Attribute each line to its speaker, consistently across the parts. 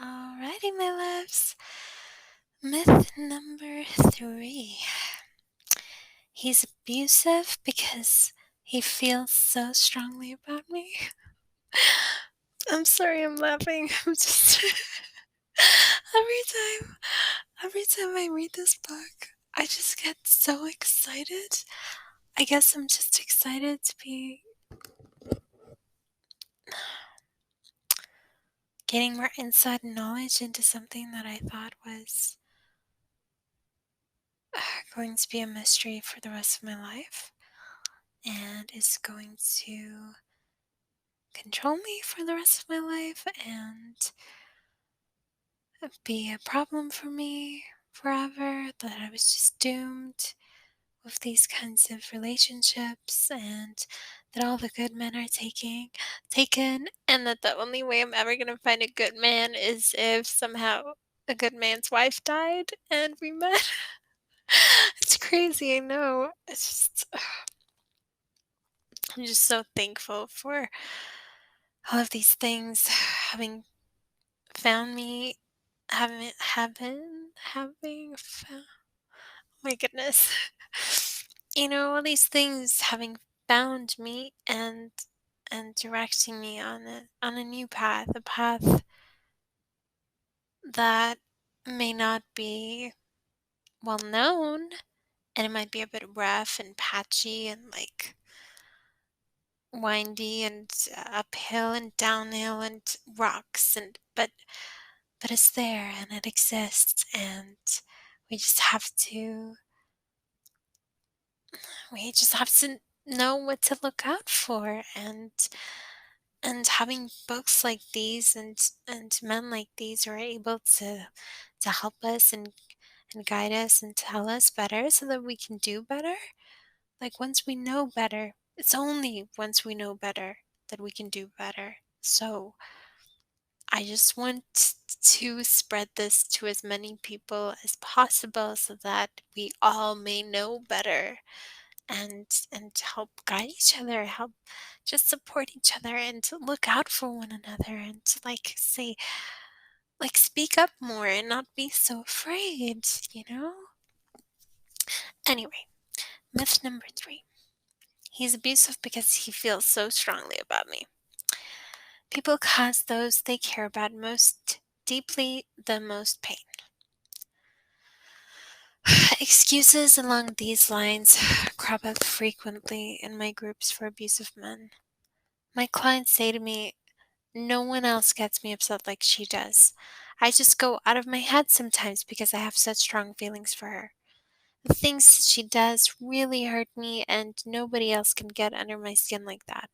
Speaker 1: Alrighty, my loves. Myth number 3. He's abusive because he feels so strongly about me. I'm sorry I'm laughing. I'm just every time every time I read this book, I just get so excited. I guess I'm just excited to be getting more inside knowledge into something that I thought was going to be a mystery for the rest of my life and is going to control me for the rest of my life and be a problem for me forever, that I was just doomed with these kinds of relationships and that all the good men are taken, and that the only way I'm ever going to find a good man is if somehow a good man's wife died and we met. It's crazy, I know. It's just I'm just so thankful for all of these things having found me, having found, my goodness. All these things having found me and directing me on a new path, a path that may not be well known, and it might be a bit rough and patchy and like windy and uphill and downhill and rocks, and but it's there and it exists, and we just have to we just have to know what to look out for, and having books like these and men like these are able to help us and guide us and tell us better so that we can do better. Like, once we know better, it's only once we know better that we can do better. So I just want to spread this to as many people as possible so that we all may know better and help guide each other, help just support each other and to look out for one another and to speak up more and not be so afraid. Anyway, myth number 3. He's abusive because he feels so strongly about me. People cause those they care about most deeply the most pain. Excuses along these lines crop up frequently in my groups for abusive men. My clients say to me, "No one else gets me upset like she does. I just go out of my head sometimes because I have such strong feelings for her. The things she does really hurt me, and nobody else can get under my skin like that."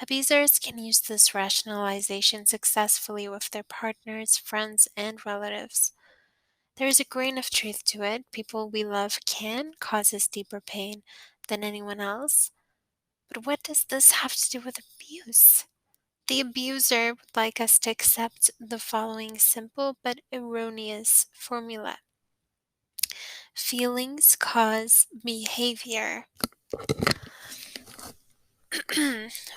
Speaker 1: Abusers can use this rationalization successfully with their partners, friends, and relatives. There is a grain of truth to it. People we love can cause us deeper pain than anyone else. But what does this have to do with abuse? The abuser would like us to accept the following simple but erroneous formula. Feelings cause behavior.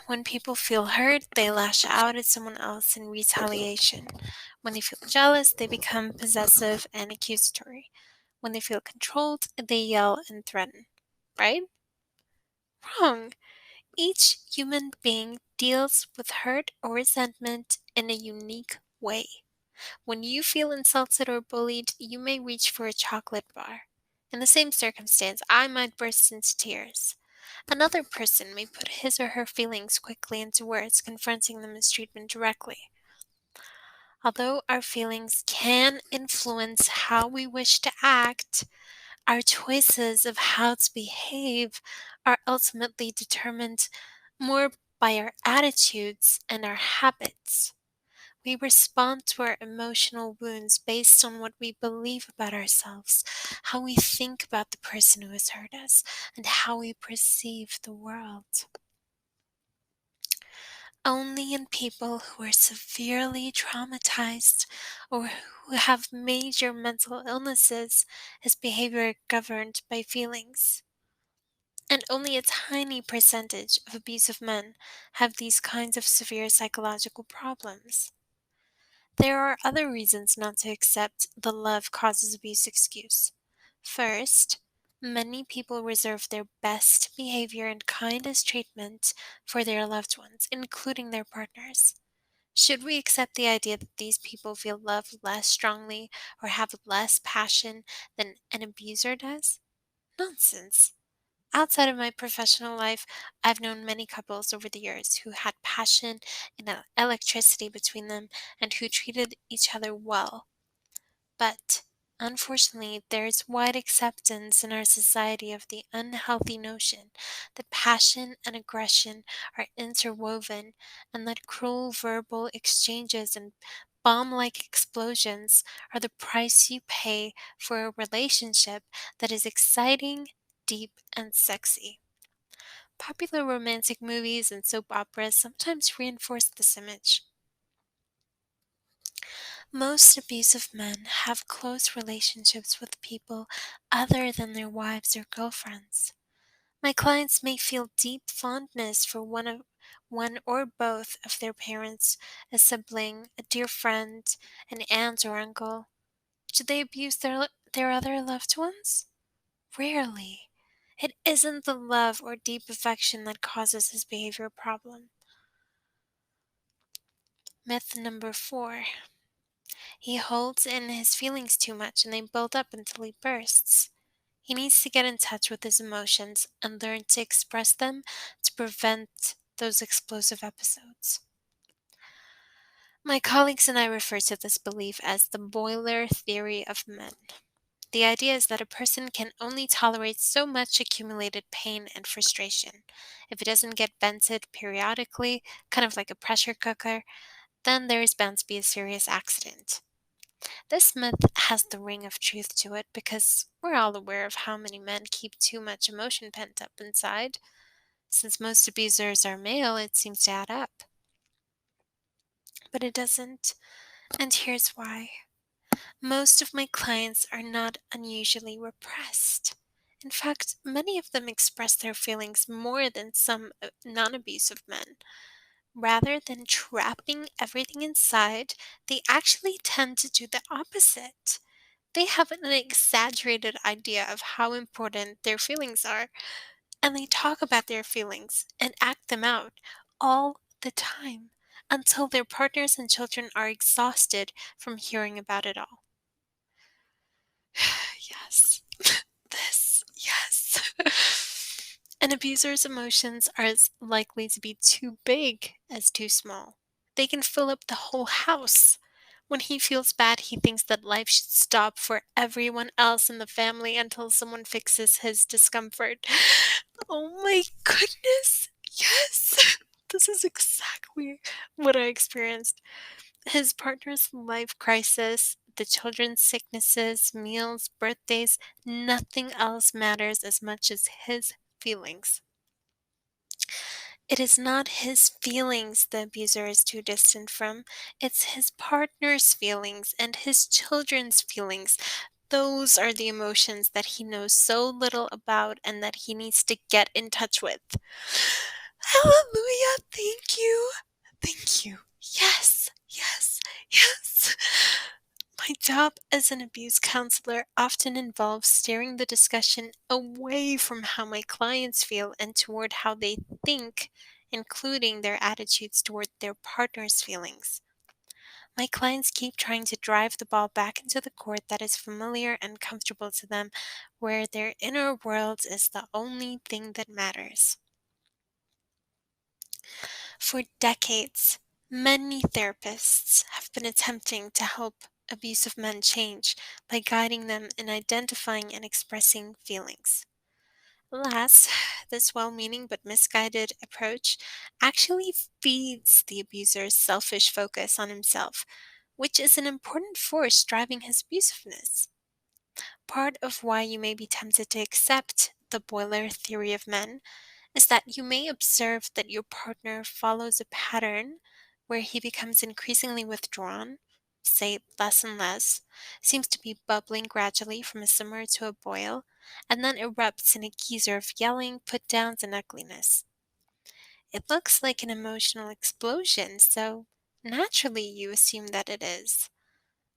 Speaker 1: When people feel hurt, they lash out at someone else in retaliation. When they feel jealous, they become possessive and accusatory. When they feel controlled, they yell and threaten. Right? Wrong. Each human being deals with hurt or resentment in a unique way. When you feel insulted or bullied, you may reach for a chocolate bar. In the same circumstance, I might burst into tears. Another person may put his or her feelings quickly into words, confronting the mistreatment directly. Although our feelings can influence how we wish to act, our choices of how to behave are ultimately determined more by our attitudes and our habits. We respond to our emotional wounds based on what we believe about ourselves, how we think about the person who has hurt us, and how we perceive the world. Only in people who are severely traumatized or who have major mental illnesses is behavior governed by feelings. And only a tiny percentage of abusive men have these kinds of severe psychological problems. There are other reasons not to accept the love causes abuse excuse. First, many people reserve their best behavior and kindest treatment for their loved ones, including their partners. Should we accept the idea that these people feel love less strongly or have less passion than an abuser does? Nonsense. Outside of my professional life, I've known many couples over the years who had passion and electricity between them and who treated each other well. But unfortunately, there is wide acceptance in our society of the unhealthy notion that passion and aggression are interwoven and that cruel verbal exchanges and bomb like explosions are the price you pay for a relationship that is exciting, deep, and sexy. Popular romantic movies and soap operas sometimes reinforce this image. Most abusive men have close relationships with people other than their wives or girlfriends. My clients may feel deep fondness for one or both of their parents, a sibling, a dear friend, an aunt or uncle. Do they abuse their other loved ones? Rarely. It isn't the love or deep affection that causes his behavior problem. Myth number 4. He holds in his feelings too much and they build up until he bursts. He needs to get in touch with his emotions and learn to express them to prevent those explosive episodes. My colleagues and I refer to this belief as the boiler theory of men. The idea is that a person can only tolerate so much accumulated pain and frustration. If it doesn't get vented periodically, kind of like a pressure cooker, then there is bound to be a serious accident. This myth has the ring of truth to it because we're all aware of how many men keep too much emotion pent up inside. Since most abusers are male, it seems to add up. But it doesn't, and here's why. Most of my clients are not unusually repressed. In fact, many of them express their feelings more than some non abusive men. Rather than trapping everything inside, they actually tend to do the opposite. They have an exaggerated idea of how important their feelings are, and they talk about their feelings and act them out all the time until their partners and children are exhausted from hearing about it all. Yes, yes. An abuser's emotions are as likely to be too big as too small. They can fill up the whole house. When he feels bad, he thinks that life should stop for everyone else in the family until someone fixes his discomfort. Oh my goodness. Yes. This is exactly what I experienced. His partner's life crisis, the children's sicknesses, meals, birthdays, nothing else matters as much as his feelings. It is not his feelings the abuser is too distant from, it's his partner's feelings and his children's feelings. Those are the emotions that he knows so little about and that he needs to get in touch with. Hallelujah! Thank you! Thank you! Yes! Yes! Yes! My job as an abuse counselor often involves steering the discussion away from how my clients feel and toward how they think, including their attitudes toward their partner's feelings. My clients keep trying to drive the ball back into the court that is familiar and comfortable to them, where their inner world is the only thing that matters. For decades, many therapists have been attempting to help abusive men change by guiding them in identifying and expressing feelings. Alas, this well meaning but misguided approach actually feeds the abuser's selfish focus on himself, which is an important force driving his abusiveness. Part of why you may be tempted to accept the boiler theory of men is that you may observe that your partner follows a pattern where he becomes increasingly withdrawn, say less and less, seems to be bubbling gradually from a simmer to a boil, and then erupts in a geyser of yelling, put downs, and ugliness. It looks like an emotional explosion, so Naturally, you assume that it is.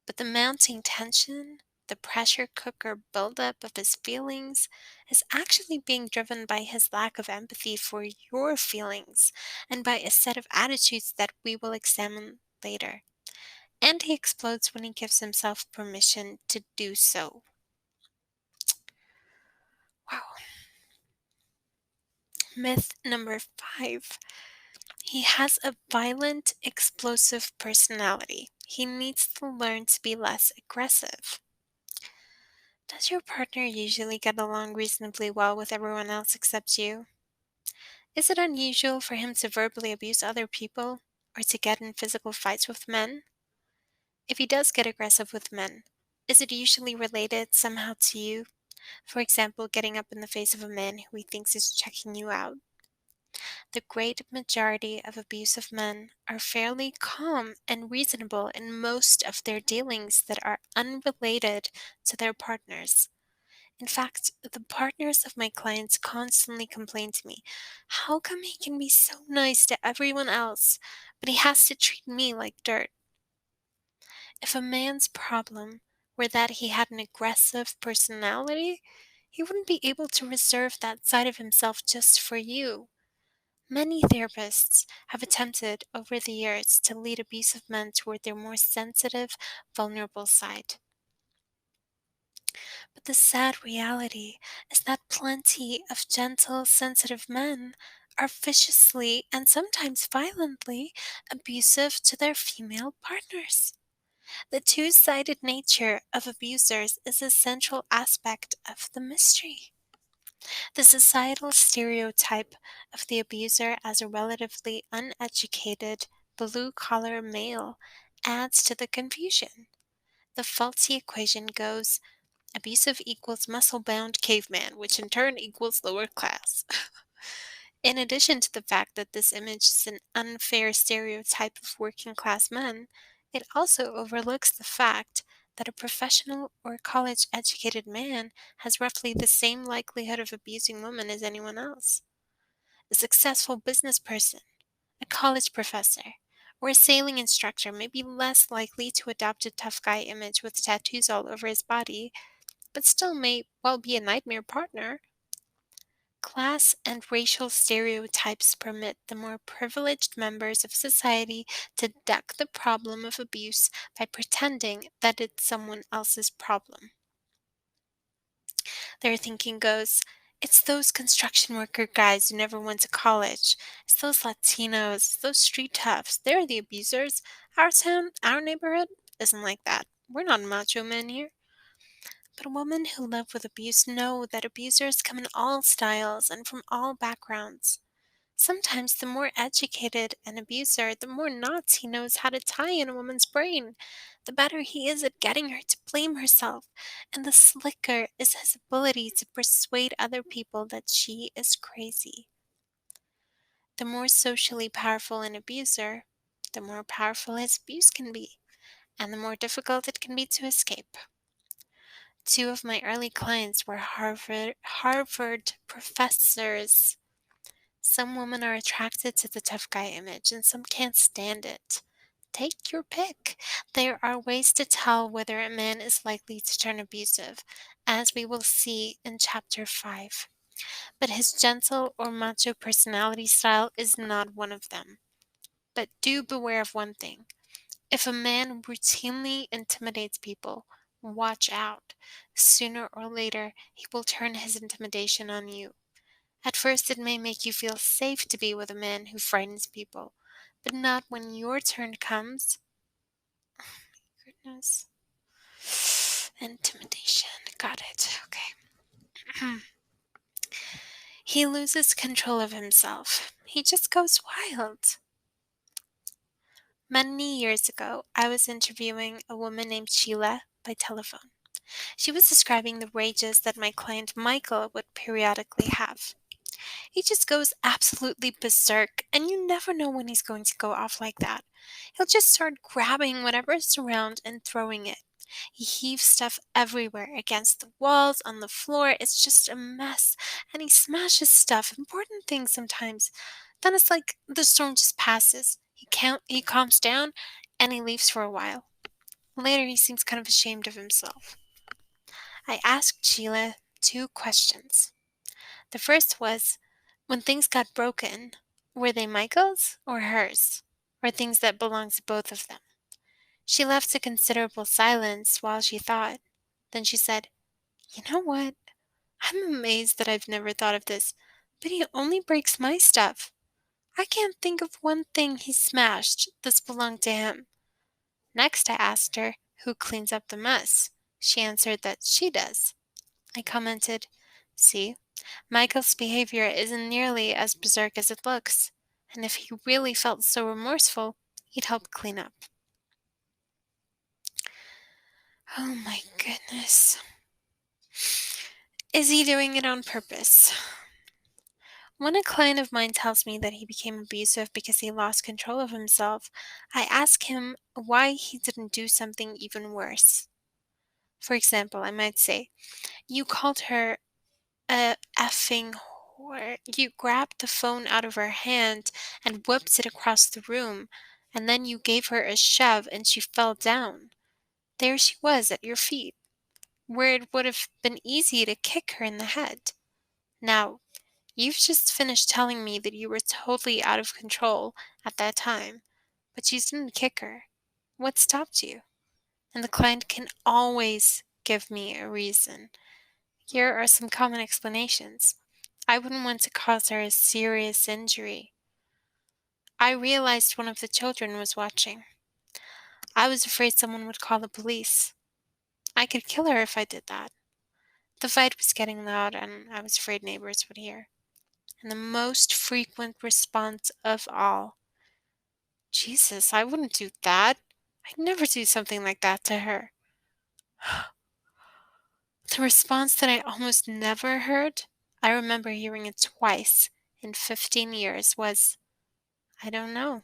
Speaker 1: But the mounting tension, the pressure cooker buildup of his feelings, is actually being driven by his lack of empathy for your feelings and by a set of attitudes that we will examine later. And he explodes when he gives himself permission to do so. Wow. Myth number 5. He has a violent, explosive personality. He needs to learn to be less aggressive. Does your partner usually get along reasonably well with everyone else except you? Is it unusual for him to verbally abuse other people or to get in physical fights with men? If he does get aggressive with men, is it usually related somehow to you? For example, getting up in the face of a man who he thinks is checking you out? The great majority of abusive men are fairly calm and reasonable in most of their dealings that are unrelated to their partners. In fact, the partners of my clients constantly complain to me, how come he can be so nice to everyone else, but he has to treat me like dirt? If a man's problem were that he had an aggressive personality, he wouldn't be able to reserve that side of himself just for you. Many therapists have attempted over the years to lead abusive men toward their more sensitive, vulnerable side. But the sad reality is that plenty of gentle, sensitive men are viciously and sometimes violently abusive to their female partners. The two sided nature of abusers is a central aspect of the mystery. The societal stereotype of the abuser as a relatively uneducated, blue collar male adds to the confusion. The faulty equation goes abusive equals muscle bound caveman, which in turn equals lower class. In addition to the fact that this image is an unfair stereotype of working class men, it also overlooks the fact that a professional or college educated man has roughly the same likelihood of abusing women as anyone else. A successful business person, a college professor, or a sailing instructor may be less likely to adopt a tough guy image with tattoos all over his body, but still may well be a nightmare partner. Class and racial stereotypes permit the more privileged members of society to duck the problem of abuse by pretending that it's someone else's problem. Their thinking goes, it's those construction worker guys who never went to college. It's those Latinos, it's those street toughs. They're the abusers. Our town, our neighborhood isn't like that. We're not macho men here. But women who live with abuse know that abusers come in all styles and from all backgrounds. Sometimes the more educated an abuser, the more knots he knows how to tie in a woman's brain, the better he is at getting her to blame herself, and the slicker is his ability to persuade other people that she is crazy. The more socially powerful an abuser, the more powerful his abuse can be, and the more difficult it can be to escape. Two of my early clients were Harvard professors. Some women are attracted to the tough guy image and some can't stand it. Take your pick. There are ways to tell whether a man is likely to turn abusive, as we will see in chapter 5. But his gentle or macho personality style is not one of them. But do beware of one thing. If a man routinely intimidates people, watch out. Sooner or later, he will turn his intimidation on you. At first, it may make you feel safe to be with a man who frightens people, but not when your turn comes. Goodness. Intimidation. Got it. Okay. He loses control of himself. He just goes wild. Many years ago, I was interviewing a woman named Sheila by telephone. She was describing the rages that my client Michael would periodically have. He just goes absolutely berserk, and you never know when he's going to go off like that. He'll just start grabbing whatever is around and throwing it. He heaves stuff everywhere, against the walls, on the floor. It's just a mess. And he smashes stuff, important things sometimes. Then it's like the storm just passes. He calms down and he leaves for a while. Later, he seems kind of ashamed of himself. I asked Sheila 2 questions. The first was, when things got broken, were they Michael's or hers? Or things that belonged to both of them? She left a considerable silence while she thought. Then she said, "You know what? I'm amazed that I've never thought of this, but he only breaks my stuff. I can't think of one thing he smashed that's belonged to him." Next, I asked her who cleans up the mess. She answered that she does. I commented, "See, Michael's behavior isn't nearly as berserk as it looks, and if he really felt so remorseful, he'd help clean up." Oh my goodness. Is he doing it on purpose? When a client of mine tells me that he became abusive because he lost control of himself, I ask him why he didn't do something even worse. For example, I might say, "You called her a effing whore. You grabbed the phone out of her hand and whipped it across the room, and then you gave her a shove and she fell down. There she was at your feet, where it would have been easy to kick her in the head. Now, you've just finished telling me that you were totally out of control at that time, but you didn't kick her. What stopped you?" And the client can always give me a reason. Here are some common explanations. "I wouldn't want to cause her a serious injury." "I realized one of the children was watching." "I was afraid someone would call the police." "I could kill her if I did that." "The fight was getting loud and I was afraid neighbors would hear." And the most frequent response of all, "Jesus, I wouldn't do that. I'd never do something like that to her." The response that I almost never heard, I remember hearing it twice in 15 years, was, "I don't know."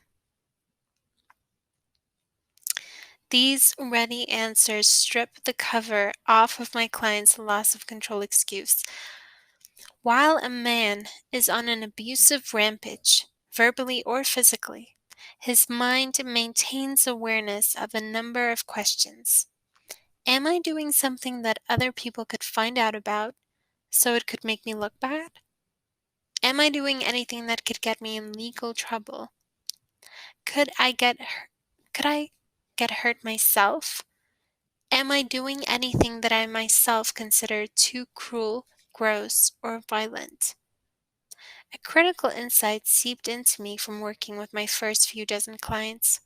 Speaker 1: These ready answers strip the cover off of my client's loss of control excuse. While a man is on an abusive rampage, verbally or physically, his mind maintains awareness of a number of questions. Am I doing something that other people could find out about, so it could make me look bad? Am I doing anything that could get me in legal trouble? Could I get hurt myself? Am I doing anything that I myself consider too cruel, gross, or violent? A critical insight seeped into me from working with my first few dozen clients.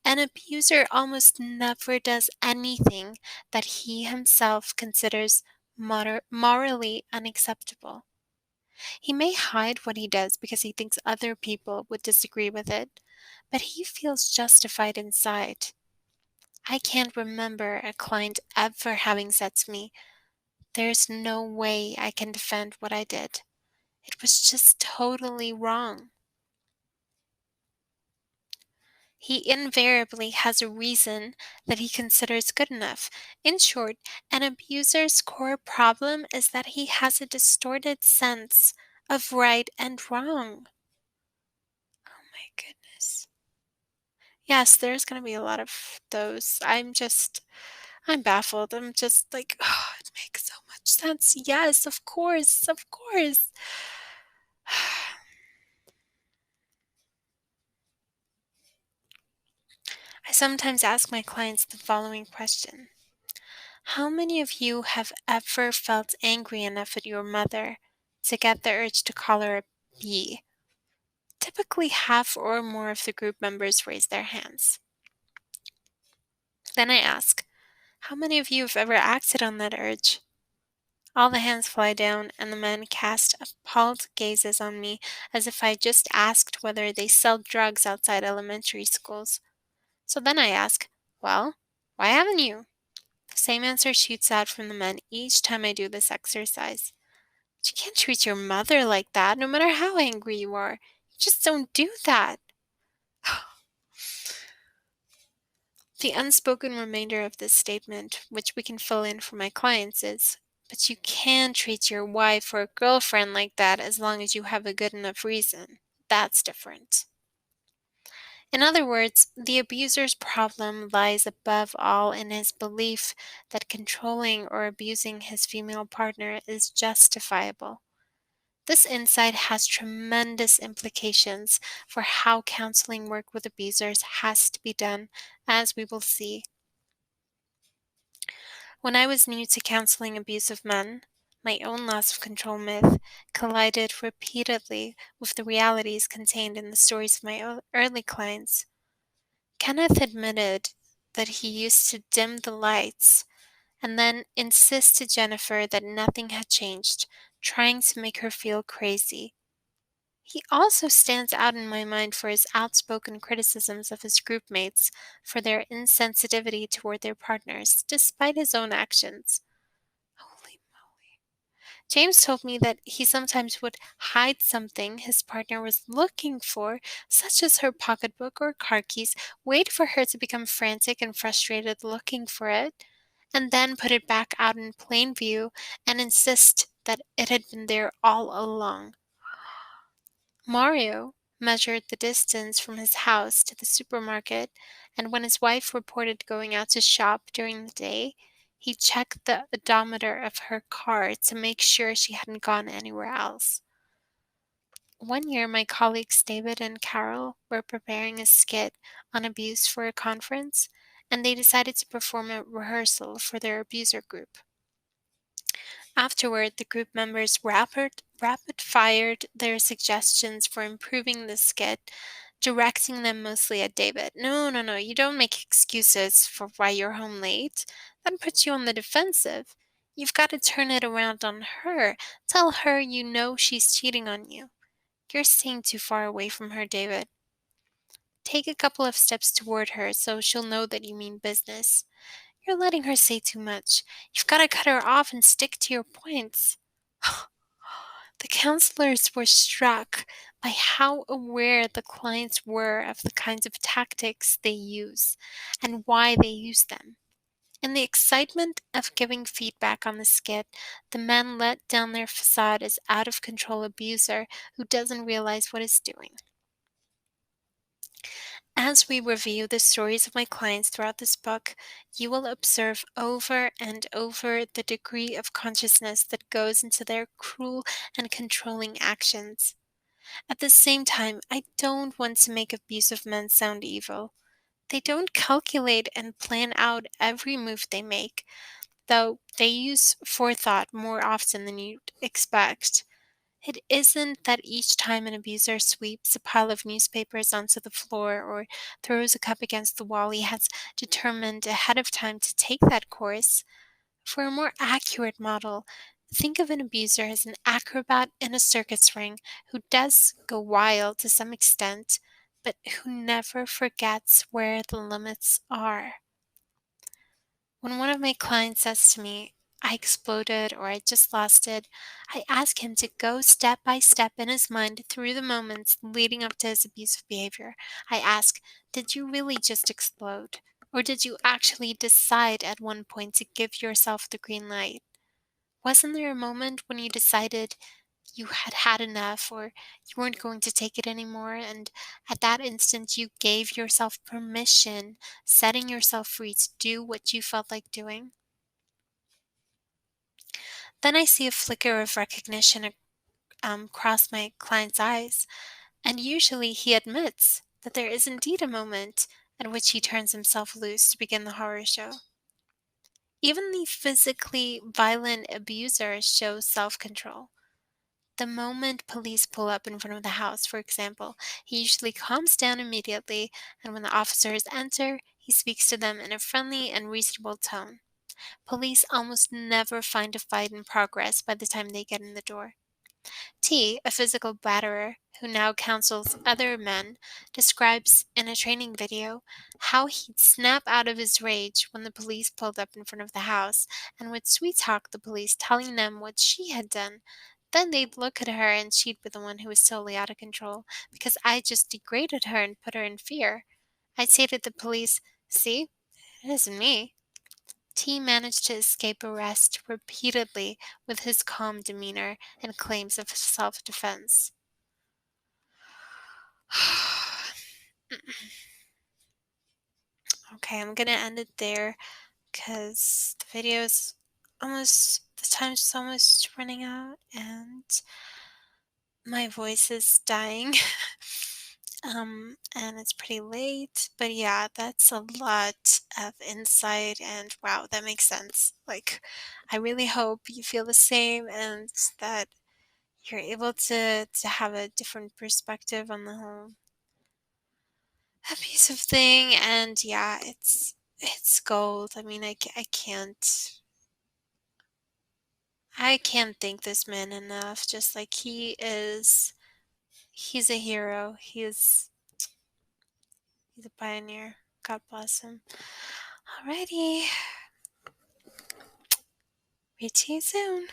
Speaker 1: An abuser almost never does anything that he himself considers morally unacceptable. He may hide what he does because he thinks other people would disagree with it, but he feels justified inside. I can't remember a client ever having said to me, "There's no way I can defend what I did. It was just totally wrong." He invariably has a reason that he considers good enough. In short, an abuser's core problem is that he has a distorted sense of right and wrong. Oh my goodness. Yes, there's going to be a lot of those. I'm baffled. I'm just like, oh, it makes so much sense. Yes, of course, of course. I sometimes ask my clients the following question: how many of you have ever felt angry enough at your mother to get the urge to call her a bee? Typically, half or more of the group members raise their hands. Then I ask, how many of you have ever acted on that urge? All the hands fly down, and the men cast appalled gazes on me as if I just asked whether they sell drugs outside elementary schools. So then I ask, well, why haven't you? The same answer shoots out from the men each time I do this exercise. "You can't treat your mother like that, no matter how angry you are. You just don't do that." The unspoken remainder of this statement, which we can fill in for my clients, is, "But you can treat your wife or girlfriend like that as long as you have a good enough reason. That's different." In other words, the abuser's problem lies above all in his belief that controlling or abusing his female partner is justifiable. This insight has tremendous implications for how counseling work with abusers has to be done, as we will see. When I was new to counseling abusive men, my own loss of control myth collided repeatedly with the realities contained in the stories of my early clients. Kenneth admitted that he used to dim the lights and then insist to Jennifer that nothing had changed, trying to make her feel crazy. He also stands out in my mind for his outspoken criticisms of his groupmates for their insensitivity toward their partners, despite his own actions. Holy moly. James told me that he sometimes would hide something his partner was looking for, such as her pocketbook or car keys, wait for her to become frantic and frustrated looking for it, and then put it back out in plain view and insist that it had been there all along. Mario measured the distance from his house to the supermarket, and when his wife reported going out to shop during the day, he checked the odometer of her car to make sure she hadn't gone anywhere else. One year, my colleagues David and Carol were preparing a skit on abuse for a conference, and they decided to perform a rehearsal for their abuser group. Afterward, the group members rapid-fired their suggestions for improving the skit, directing them mostly at David. No, you don't make excuses for why you're home late. That puts you on the defensive. You've got to turn it around on her. Tell her you know she's cheating on you. You're staying too far away from her, David. Take a couple of steps toward her so she'll know that you mean business. You're letting her say too much. You've got to cut her off and stick to your points. The counselors were struck by how aware the clients were of the kinds of tactics they use and why they use them. In the excitement of giving feedback on the skit, the men let down their facade as out-of-control abuser who doesn't realize what he's doing. As we review the stories of my clients throughout this book, you will observe over and over the degree of consciousness that goes into their cruel and controlling actions. At the same time, I don't want to make abusive men sound evil. They don't calculate and plan out every move they make, though they use forethought more often than you'd expect. It isn't that each time an abuser sweeps a pile of newspapers onto the floor or throws a cup against the wall, he has determined ahead of time to take that course. For a more accurate model, think of an abuser as an acrobat in a circus ring who does go wild to some extent, but who never forgets where the limits are. When one of my clients says to me, I exploded or I just lost it, I ask him to go step by step in his mind through the moments leading up to his abusive behavior. I ask, did you really just explode? Or did you actually decide at one point to give yourself the green light? Wasn't there a moment when you decided you had had enough or you weren't going to take it anymore, and at that instant you gave yourself permission, setting yourself free to do what you felt like doing? Then I see a flicker of recognition cross my client's eyes, and usually he admits that there is indeed a moment at which he turns himself loose to begin the horror show. Even the physically violent abuser shows self-control. The moment police pull up in front of the house, for example, he usually calms down immediately, and when the officers enter, he speaks to them in a friendly and reasonable tone. Police almost never find a fight in progress by the time they get in the door. T, a physical batterer who now counsels other men, describes in a training video how he'd snap out of his rage when the police pulled up in front of the house and would sweet talk the police, telling them what she had done. Then they'd look at her and she'd be the one who was totally out of control because I just degraded her and put her in fear. I'd say to the police, see, it isn't me. T managed to escape arrest repeatedly with his calm demeanor and claims of self-defense. Okay, I'm gonna end it there because the the time's almost running out and my voice is dying. And it's pretty late, but yeah, that's a lot of insight and wow, that makes sense. Like, I really hope you feel the same and that you're able to have a different perspective on the whole abusive thing. And yeah, it's gold. I mean, I can't thank this man enough. Just like he's a hero. He's a pioneer. God bless him. Alrighty. Meet you soon.